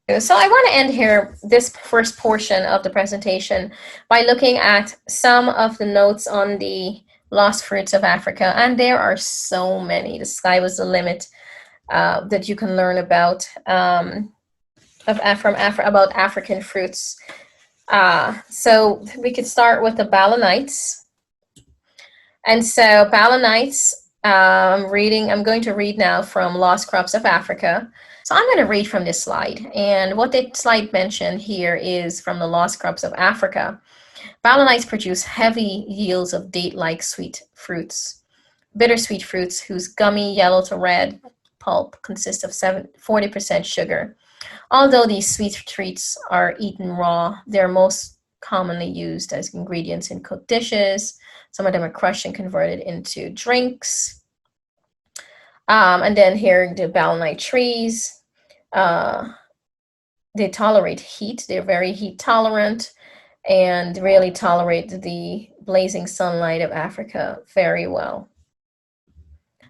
So I want to end here this first portion of the presentation by looking at some of the notes on the lost fruits of Africa, and there are so many. The sky was the limit that you can learn about about African fruits. So we could start with the Balanites, and so Balanites. I'm going to read now from Lost Crops of Africa. So I'm going to read from this slide. And what the slide mentioned here is from the Lost Crops of Africa. Balanites produce heavy yields of date-like sweet fruits, bittersweet fruits whose gummy yellow to red pulp consists of 40% sugar. Although these sweet treats are eaten raw, they're most commonly used as ingredients in cooked dishes. Some of them are crushed and converted into drinks. And then here the balanite trees. They tolerate heat. They're very heat tolerant and really tolerate the blazing sunlight of Africa very well.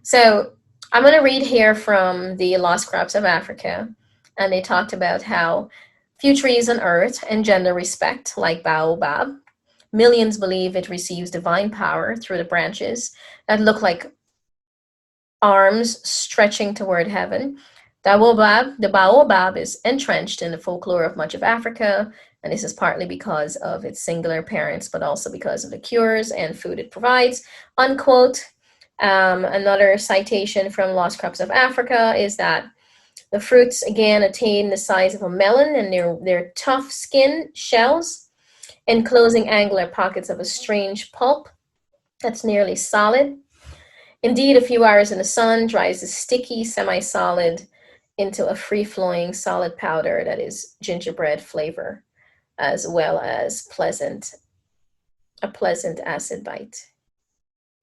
So I'm going to read here from the Lost Crops of Africa. And they talked about how few trees on earth engender respect, like baobab. Millions believe it receives divine power through the branches that look like arms stretching toward heaven. The baobab is entrenched in the folklore of much of Africa, and this is partly because of its singular parents, but also because of the cures and food it provides. Unquote. Another citation from Lost Crops of Africa is that the fruits, again, attain the size of a melon, and their tough skin shells, enclosing angular pockets of a strange pulp that's nearly solid. Indeed, a few hours in the sun dries the sticky, semi-solid into a free-flowing solid powder that is gingerbread flavor, as well as a pleasant acid bite.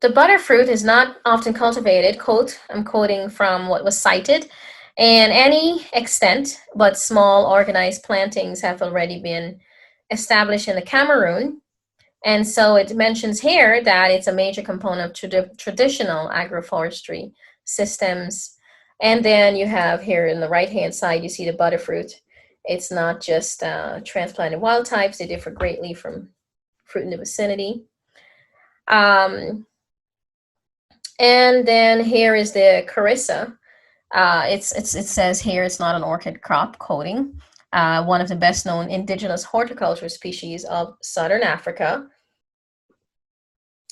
The butterfruit is not often cultivated, quote, I'm quoting from what was cited, and any extent, but small organized plantings have already been established in the Cameroon. And so it mentions here that it's a major component of traditional agroforestry systems. And then you have here in the right-hand side, you see the butterfruit. It's not just transplanted wild types. They differ greatly from fruit in the vicinity. And then here is the Carissa. It says here it's not an orchid crop, quoting. One of the best known indigenous horticulture species of Southern Africa.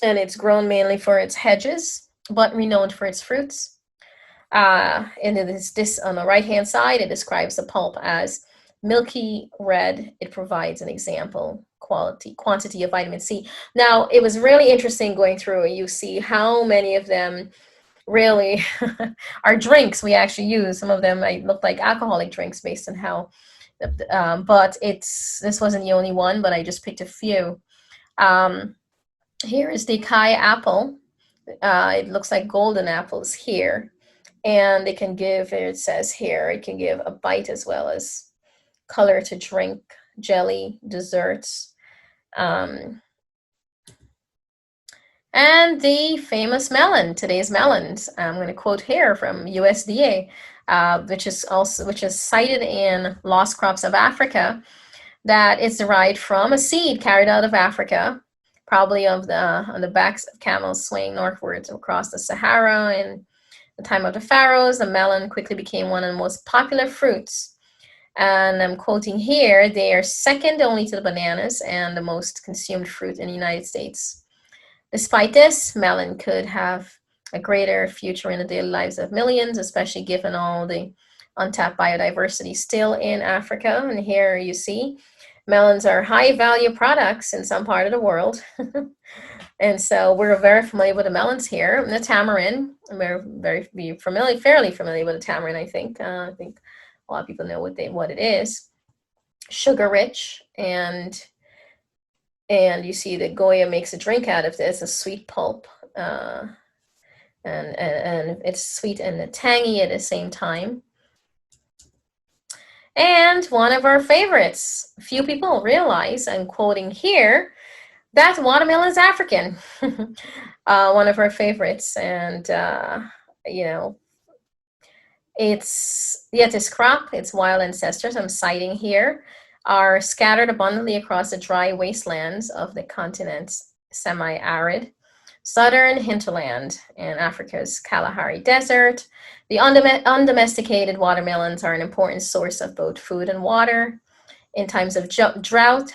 And it's grown mainly for its hedges, but renowned for its fruits. And this on the right-hand side, it describes the pulp as milky red. It provides an example quantity of vitamin C. Now, it was really interesting going through. You see how many of them really are drinks we actually use. Some of them might look like alcoholic drinks based on how, but this wasn't the only one, but I just picked a few. Here is the Kai apple. It looks like golden apples here. And it can give, it says here, it can give a bite as well as color to drink, jelly, desserts. And the famous melon, today's melons. I'm going to quote here from USDA, which is cited in Lost Crops of Africa, that it's derived from a seed carried out of Africa, probably on the backs of camels swaying northwards across the Sahara. In the time of the pharaohs, the melon quickly became one of the most popular fruits. And I'm quoting here, they are second only to the bananas and the most consumed fruit in the United States. Despite this, melon could have a greater future in the daily lives of millions, especially given all the untapped biodiversity still in Africa. And here you see melons are high-value products in some part of the world. And so we're very familiar with the melons here. And the tamarind, we're fairly familiar with the tamarind, I think. I think a lot of people know what it is. Sugar-rich, and you see that Goya makes a drink out of this, a sweet pulp. And it's sweet and tangy at the same time. And one of our favorites, few people realize, I'm quoting here, that watermelon is African. One of our favorites. And, This crop, its wild ancestors I'm citing here, are scattered abundantly across the dry wastelands of the continent's semi-arid southern hinterland and Africa's Kalahari Desert. The undomesticated watermelons are an important source of both food and water. In times of drought,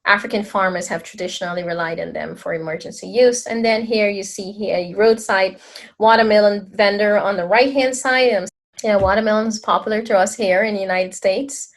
African farmers have traditionally relied on them for emergency use. And then here you see here a roadside watermelon vendor on the right-hand side. Watermelon is popular to us here in the United States.